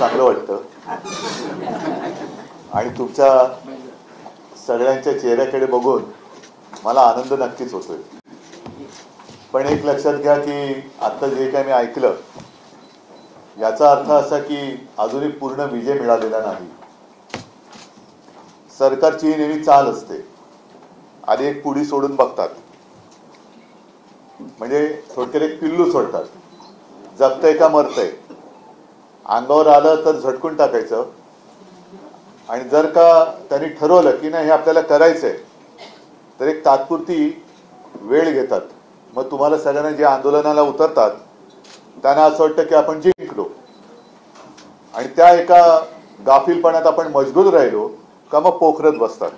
चांगलं वाटतं आणि तुमच्या सगळ्यांच्या चेहऱ्याकडे बघून मला आनंद नक्कीच होतोय. पण एक लक्षात घ्या की आता जे काही मी ऐकलं याचा अर्थ असा की अजूनही पूर्ण विजय मिळालेला नाही. सरकारची ही नेहमी चाल असते, आधी एक पुडी सोडून बघतात, म्हणजे थोडक्यात एक पिल्लू सोडतात, जगतंय का मरतंय, अंगावर आलं तर झटकून टाकायचं आणि जर का त्यांनी ठरवलं की नाही हे आपल्याला करायचंय तर एक तात्पुरती वेळ घेतात. मग तुम्हाला सगळ्यांना जे आंदोलनाला उतरतात त्यांना असं वाटतं की आपण जिंकलो आणि त्या एका गाफीलपणात आपण मजबूत राहिलो का मग पोखरत बसतात.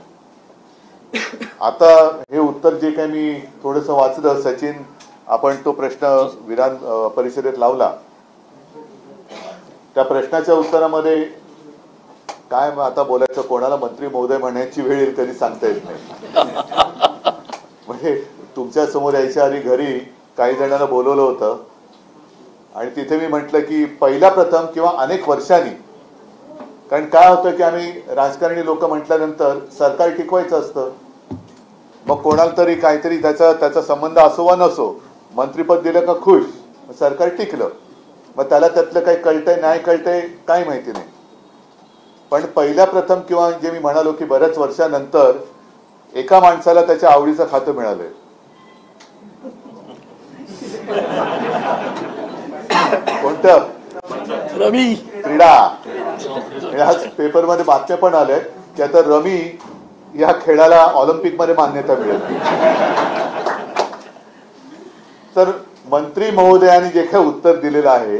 आता हे उत्तर जे काही मी थोडंसं वाचलं, सचिन आपण तो प्रश्न विधान परिषदेत लावला, त्या प्रश्नाच्या उत्तरामध्ये काय आता बोलायचं, कोणाला मंत्री महोदय म्हणण्याची वेळ येईल कधी सांगता येत नाही. म्हणजे तुमच्या समोर यायच्या आधी घरी काही जणांना बोलवलं होतं आणि तिथे मी म्हटलं की पहिल्या प्रथम किंवा अनेक वर्षांनी, कारण काय होतं की आम्ही राजकारणी लोक म्हटल्यानंतर सरकार टिकवायचं असतं, मग कोणाला तरी काहीतरी त्याचा संबंध असो वा नसो मंत्रीपद दिलं का खुश, सरकार टिकलं, मग त्याला त्यातलं काही कळतंय नाही कळतंय काही माहिती नाही. पण पहिल्या प्रथम किंवा जे मी म्हणालो की बऱ्याच वर्षानंतर एका माणसाला त्याच्या आवडीचं खातं मिळालंय. कोणतं? रमी क्रीडा. आज पेपरमध्ये बातम्या पण आल्या की आता रमी या खेळाला ऑलिम्पिक मध्ये मान्यता मिळेल. तर मंत्री महोदयांनी जे काही उत्तर दिलेलं आहे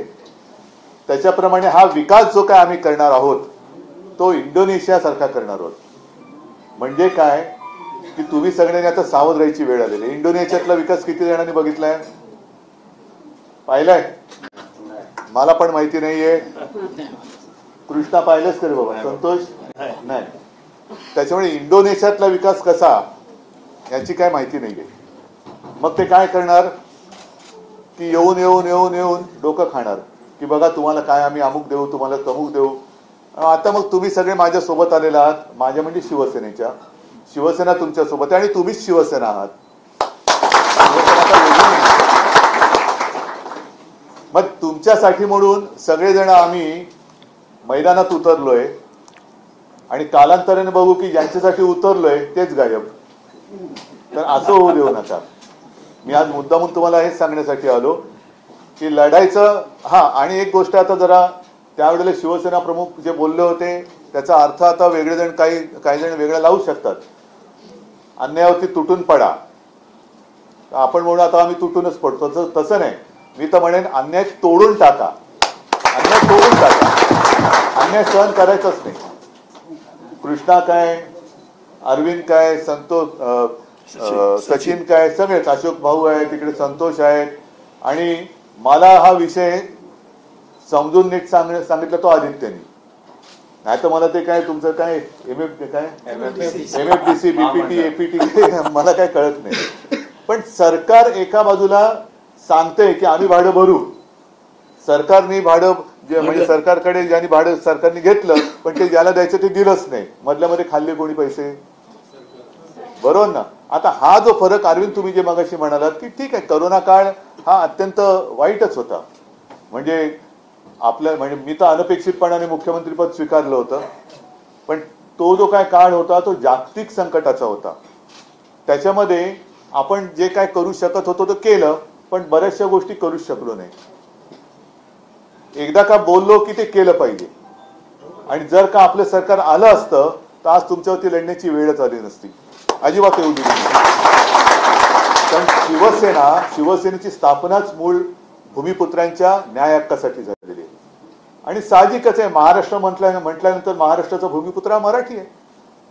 त्याच्याप्रमाणे हा विकास जो काय आम्ही करणार आहोत तो इंडोनेशिया सारखा करणार आहोत. म्हणजे काय की तुम्ही सगळ्यांनी आता सावध राहायची वेळ आलेली. इंडोनेशियातला विकास किती जणांनी बघितलाय, पाहिलाय? मला पण माहिती नाहीये. कृष्णा पाहिलंच करे बाबा, संतोष नाही. त्याच्यामुळे इंडोनेशियातला विकास कसा याची काय माहिती नाहीये. मग ते काय करणार की येऊन येऊन येऊन येऊन डोकं खाणार की बघा तुम्हाला काय आम्ही अमुक देऊ, तुम्हाला तमुक देऊ. आता मग तुम्ही सगळे माझ्या सोबत आलेला आहात, माझ्या म्हणजे शिवसेनेच्या, शिवसेना तुमच्या सोबत आहे आणि तुम्हीच शिवसेना आहात. मग तुमच्यासाठी म्हणून सगळेजण आम्ही मैदानात उतरलोय आणि कालांतराने बघू की ज्यांच्यासाठी उतरलोय तेच गायब. तर असं होऊ देऊ नका. मी आज मुद्दामून तुम्हाला हेच सांगण्यासाठी आलो की लढायचं. हा, आणि एक गोष्ट आता जरा त्यावेळेला शिवसेना प्रमुख जे बोलले होते त्याचा अर्थ आता वेगळे जण काही जण वेगळा लावू शकतात. अन्यायावरती तुटून पडा, आपण म्हणू आता आम्ही तुटूनच पडतो, तसं नाही. मी तर म्हणेन अन्याय तोडून टाका, अन्याय तोडून टाका, अन्याय सहन करायचंच नाही. कृष्णा काय, अरविंद काय, संतोष, सचिन काय, सगळेच, अशोक भाऊ आहे तिकडे, संतोष आहेत. आणि मला हा विषय समजून नीट सांगितलं तो आदित्यनी, नाही तर मला ते काय तुमचं काय एमएफडीसी बीपीटी एपीटी मला काय कळत नाही. पण सरकार एका बाजूला सांगते की आम्ही भाडं भरू, सरकारने भाडं म्हणजे सरकारकडे ज्यांनी भाडं सरकारने घेतलं पण ते ज्याला द्यायचं ते दिलंच नाही, मधल्या मध्ये खाल्ले कोणी पैसे, बरोबर ना. आता हा जो फरक अरविंद तुम्ही जे मगाशी म्हणालात की ठीक आहे करोना काळ हा अत्यंत वाईटच होता, म्हणजे आपल्या म्हणजे मी तर अनपेक्षितपणाने मुख्यमंत्रीपद स्वीकारलं होतं, पण तो जो काय काळ होता तो जागतिक संकटाचा होता. त्याच्यामध्ये आपण जे काय करू शकत होतो ते केलं, पण बऱ्याचशा गोष्टी करू शकलो नाही. एकदा का बोललो की ते केलं पाहिजे, आणि जर का आपलं सरकार आलं असतं तर आज तुमच्यावरती लढण्याची वेळच आली नसती, अजिबात येऊ दिली नाही. कारण शिवसेनेची स्थापनाच मूळ भूमिपुत्रांच्या न्याय हक्कासाठी झालेली आहे. आणि साहजिकच आहे, महाराष्ट्र म्हटल्यानंतर महाराष्ट्राचा भूमिपुत्र हा मराठी आहे.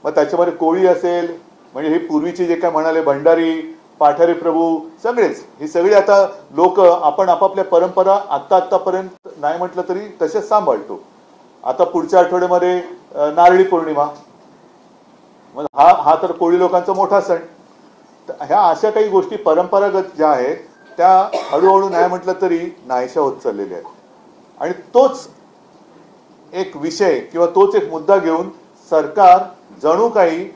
मग त्याच्यामध्ये कोळी असेल, म्हणजे हे पूर्वीचे जे काय म्हणाले भंडारी, पाठारे प्रभू, सगळेच ही सगळी आता लोक आपण आपापल्या परंपरा आतापर्यंत नाही म्हटलं तरी तसेच सांभाळतो. आता पुढच्या आठवड्यामध्ये नारळी पौर्णिमा, हा तर कोळी लोकांचा मोठा सण. ह्या अशा काही गोष्टी परंपरागत ज्या आहेत त्या हळूहळू नाही म्हटलं तरी नाहीशा होत चाललेल्या आहेत. आणि तोच एक विषय किंवा तोच एक मुद्दा घेऊन सरकार जणू काही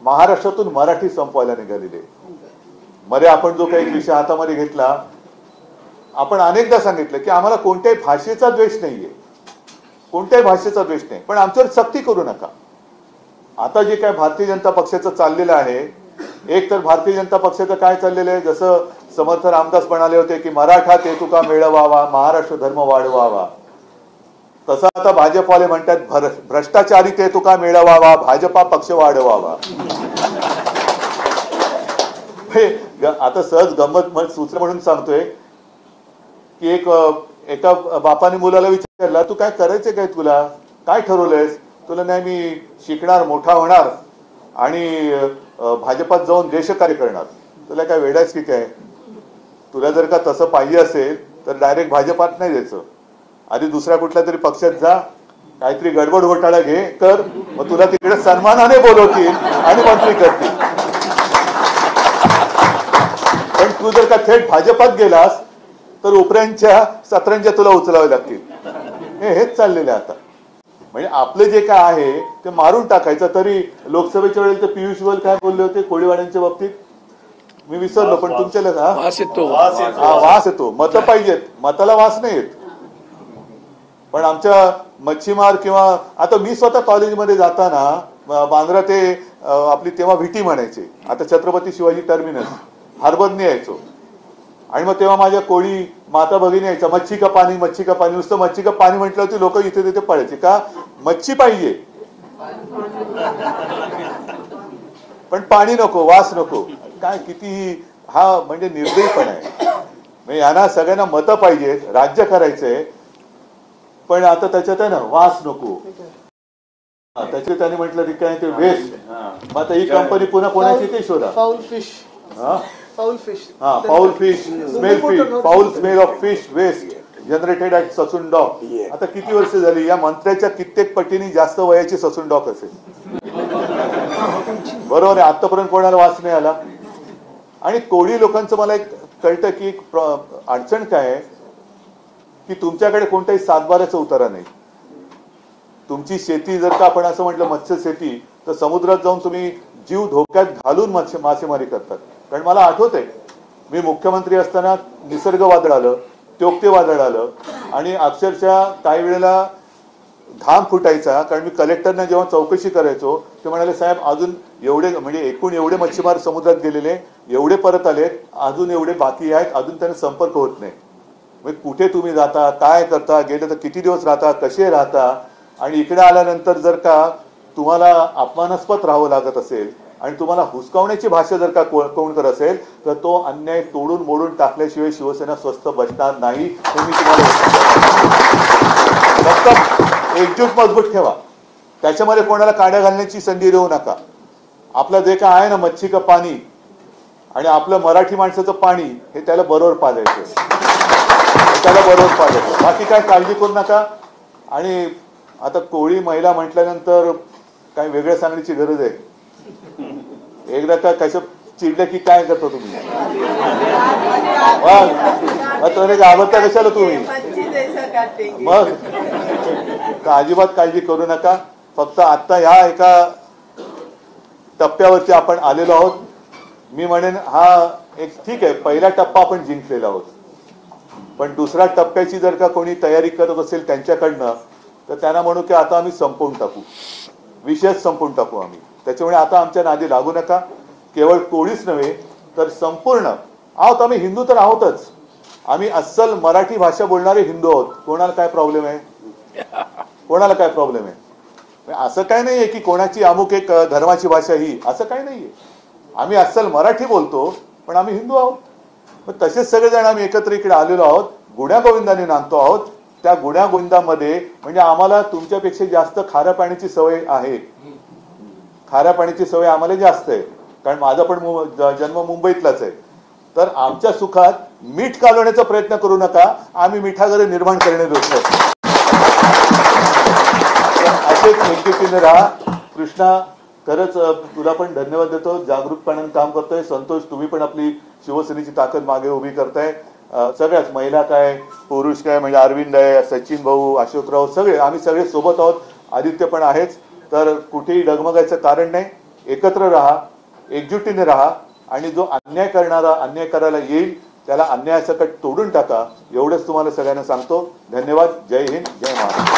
महाराष्ट्रातून मराठी संपवायला निघालेले. मध्ये आपण जो काही विषय हातामध्ये घेतला, आपण अनेकदा सांगितलं की आम्हाला कोणत्याही भाषेचा द्वेष नाहीये, कोणत्याही भाषेचा द्वेष नाही, पण आमच्यावर सक्ती करू नका. आता जे काय भारतीय जनता पक्षाचं चाललेलं आहे, एक तर भारतीय जनता पक्षाचं काय चाललेलं आहे, जसं समर्थ रामदास म्हणाले होते की मराठा ते तुका मिळवावा, महाराष्ट्र धर्म वाढवावा, तसं आता भाजपवाले म्हणतात भ्रष्टाचारी ते तुका मिळवावा, भाजपा पक्ष वाढवावा. आता सहज गंमत सुचलं म्हणून सांगतोय की एका बापाने मुलाला विचारला, तू काय करायचंय, काय तुला काय ठरवलंयस? तुला नाही, मी शिकणार, मोठा होणार आणि भाजपात जाऊन देशकार्य करणार. तुला काय वेडायच की काय? तुला जर का तसं पाहिजे असेल तर डायरेक्ट भाजपात नाही जायचं, आधी दुसऱ्या कुठल्या तरी पक्षात जा, काहीतरी गडबड घोटाळा घे कर, मग तुला तिकडे सन्मानाने बोलवतील आणि मंत्री करतील. पण तू जर का थेट भाजपात गेलास तर उपऱ्यांच्या सतरंज्या तुला उचलावे लागतील. हेच चाललेलं आहे आता. म्हणजे आपले जे काय आहे ते मारून टाकायचं. तरी लोकसभेच्या वेळेला तर पियुष गोयल काय बोलले होते कोळीवाड्यांच्या बाबतीत, मी विसरलो, पण तुमच्या वास येतो. मतं पाहिजेत, मताला वास नाही येत. पण आमच्या मच्छीमार किंवा आता मी स्वतः कॉलेजमध्ये जाताना बांद्रा ते आपली तेव्हा व्हीटी म्हणायचे, आता छत्रपती शिवाजी टर्मिनस, हार्बरने यायचो. आणि मग तेव्हा माझ्या कोळी माता भगिनी यायचा, मच्छी का पाणी, मच्छी का पाणी. नुसतं मच्छी का पाणी म्हटलं होती, लोक इथे तिथे पडायचे. का? मच्छी पाहिजे पण पाणी नको, वास नको. काय किती हा म्हणजे निर्दयीपणा आहे. म्हणजे यांना सगळ्यांना मतं पाहिजेत, राज्य करायचंय, पण आता त्याच्यात आहे ना वास नको. त्याचे त्याने म्हटलं की काय ते वेस्ट. मग आता ही कंपनी पुन्हा कोणाची ते शोधा. Foul fish, foul smell of fish waste generated at Sassoon dock. आता किती वर्ष झाली? या मंत्र्याच्या कित्येक पटीने जास्त वयाची ससून डॉक असेल. बरोबर आहे, आतापर्यंत कोणाला वास नाही आला. आणि कोळी लोकांचं मला एक कळतं की अडचण काय आहे की तुमच्याकडे कोणताही सातबाऱ्याचा उतारा नाही. तुमची शेती जर का आपण असं म्हटलं मत्स्य शेती, तर समुद्रात जाऊन तुम्ही जीव धोक्यात घालून मासेमारी करतात. कारण मला आठवत आहे, मी मुख्यमंत्री असताना निसर्ग वादळ आलं, त्योक्ते वादळ आलं आणि अक्षरशः काही वेळेला घाम फुटायचा. कारण मी कलेक्टरना जेव्हा चौकशी करायचो ते म्हणाले, साहेब अजून एवढे म्हणजे एकूण एवढे मच्छीमार समुद्रात गेलेले, एवढे परत आलेत, अजून एवढे बाकी आहेत, अजून त्यांना संपर्क होत नाही. म्हणजे कुठे तुम्ही जाता, काय करता, गेले तर किती दिवस राहता, कसे राहता, आणि इकडे आल्यानंतर जर का तुम्हाला अपमानास्पद राहावं लागत असेल आणि तुम्हाला हुसकावण्याची भाषा जर का कोण करत असेल तर तो अन्याय तोडून मोडून टाकल्याशिवाय शिवसेना स्वस्थ बसणार नाही. हे मी तुम्हाला फक्त एकजूट मजबूत ठेवा, त्याच्यामध्ये कोणाला काड्या घालण्याची संधी देऊ नका. आपलं जे काय आहे ना मच्छी का पाणी आणि आपलं मराठी माणसाचं पाणी हे त्याला बरोबर पाजायचं, त्याला बरोबर पाजायचं, बाकी काय काळजी करू नका. आणि आता कोळी महिला म्हटल्यानंतर काय वेगळं सांगण्याची गरज आहे? एकदा का कसं चिडलं की काय करता तुम्ही? घाबरता कशाला तुम्ही? मग अजिबात काळजी करू नका. फक्त आता ह्या एका टप्प्यावरती आपण आलेलो आहोत. मी म्हणेन हा एक ठीक आहे, पहिला टप्पा आपण जिंकलेला आहोत, पण दुसऱ्या टप्प्याची जर का कोणी तयारी करत असेल त्यांच्याकडनं तर त्यांना म्हणू की आता आम्ही संपवून टाकू, विषयच संपवून टाकू आम्ही. त्याच्यामुळे आता आमच्या नादी लागू नका. केवळ कोळीच नव्हे तर संपूर्ण आहोत आम्ही, हिंदू तर आहोतच, आम्ही अस्सल मराठी भाषा बोलणारे हिंदू आहोत. कोणाला काय प्रॉब्लेम आहे? कोणाला काय प्रॉब्लेम आहे? असं काय नाहीये की कोणाची अमुक एक धर्माची भाषा ही, असं काय नाहीये. आम्ही अस्सल मराठी बोलतो पण आम्ही हिंदू आहोत. मग तसेच सगळेजण आम्ही एकत्र इकडे आलेलो आहोत, गुण्या गोविंदाने नांदतो आहोत. त्या गुण्या गोविंदामध्ये म्हणजे आम्हाला तुमच्यापेक्षा जास्त खाऱ्या पाण्याची सवय आहे. खाऱ्या पाण्याची सवय आम्हाला जास्त आहे, कारण माझा पण जन्म मुंबईतलाच आहे. तर आमच्या सुखात मीठ कालवण्याचा प्रयत्न करू नका, आम्ही मिठागरे निर्माण करणे दोस्त. असेच एकजुटीने राहा. कृष्णा, खरंच तुला पण धन्यवाद देतो, जागरूकपणाने काम करतोय. संतोष, तुम्ही पण आपली शिवसेनेची ताकद मागे उभी करताय. सगळ्याच महिला काय पुरुष काय म्हणजे अरविंद आहे, सचिन भाऊ, अशोकराव, सगळे आम्ही सगळे सोबत आहोत. आदित्य पण आहेच. तर कुठेही डगमगायचं कारण नाही. एकत्र राहा, एकजुटीने राहा आणि जो अन्याय करणारा अन्याय करायला येईल त्याला अन्यायासकट तोडून टाका. एवढंच तुम्हाला सगळ्यांना सांगतो. धन्यवाद. जय हिंद, जय महाराष्ट्र.